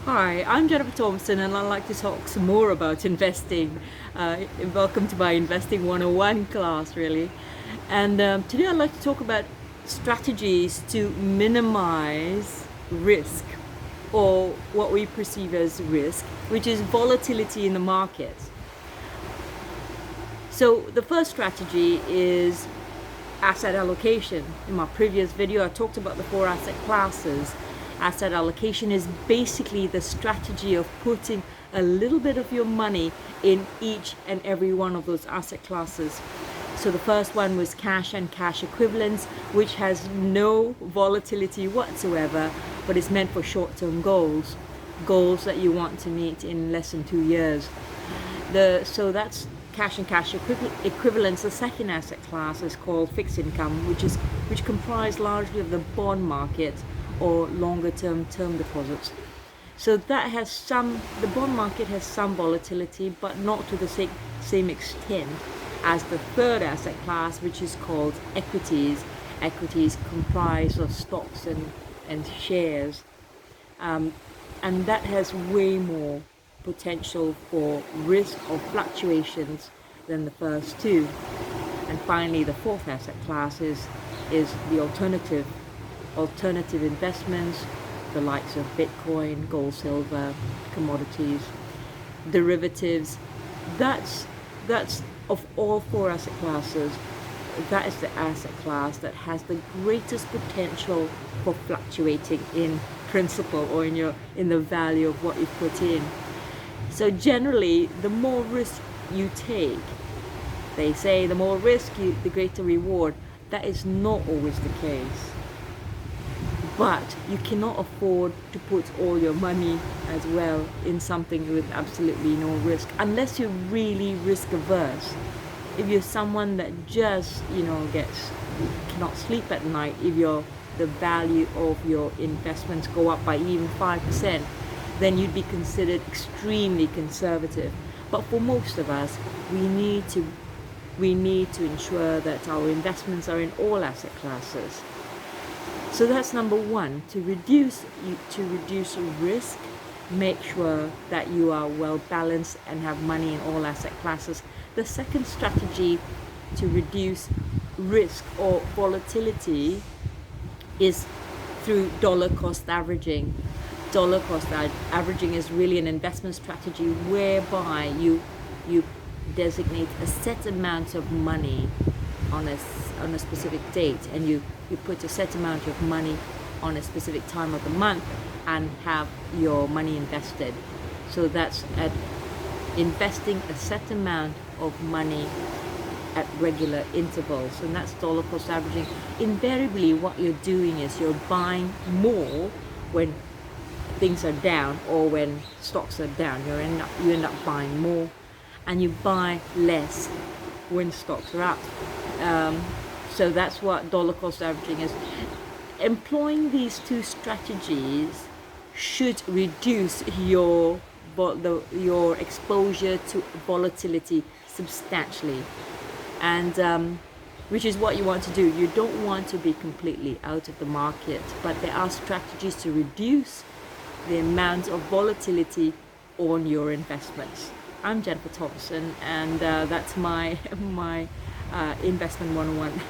Hi, I'm Jennifer Thompson and I'd like to talk some more about investing. Welcome to my Investing 101 class, really. And today I'd like to talk about strategies to minimize risk, or what we perceive as risk, which is volatility in the market. So the first strategy is asset allocation. In my previous video, I talked about the 4 asset classes. Asset allocation is basically the strategy of putting a little bit of your money in each and every one of those asset classes. So the first one was cash and cash equivalents, which has no volatility whatsoever, but is meant for short-term goals that you want to meet in less than 2 years. So that's cash and cash equivalents. The second asset class is called fixed income, which comprise largely of the bond market or longer term deposits. So that has the bond market has some volatility, but not to the same extent as the third asset class, which is called equities. Equities comprise of stocks and shares, and that has way more potential for risk of fluctuations than the first two. And finally, the fourth asset class is the alternative investments, the likes of Bitcoin, gold, silver, commodities, derivatives. That's of all 4 asset classes, that is the asset class that has the greatest potential for fluctuating in principal or in the value of what you put in. So generally, the more risk you take, they say the more risk, the greater reward. That is not always the case. But you cannot afford to put all your money as well in something with absolutely no risk, unless you're really risk averse. If you're someone that just, cannot sleep at night, if the value of your investments go up by even 5%, then you'd be considered extremely conservative. But for most of us, we need to ensure that our investments are in all asset classes. So that's number one. To reduce risk, make sure that you are well balanced and have money in all asset classes. The second strategy to reduce risk or volatility is through dollar cost averaging. Dollar cost averaging is really an investment strategy whereby you designate a set amount of money on a specific date, and you put a set amount of money on a specific time of the month and have your money invested. So that's at investing a set amount of money at regular intervals, and that's dollar cost averaging. Invariably, what you're doing is you're buying more when things are down, or when stocks are down. You end up buying more, and you buy less when stocks are up. So that's what dollar cost averaging is. Employing these two strategies should reduce your exposure to volatility substantially, and which is what you want to do. You don't want to be completely out of the market, but there are strategies to reduce the amount of volatility on your investments. I'm Jennifer Thompson, and that's my Investment 101.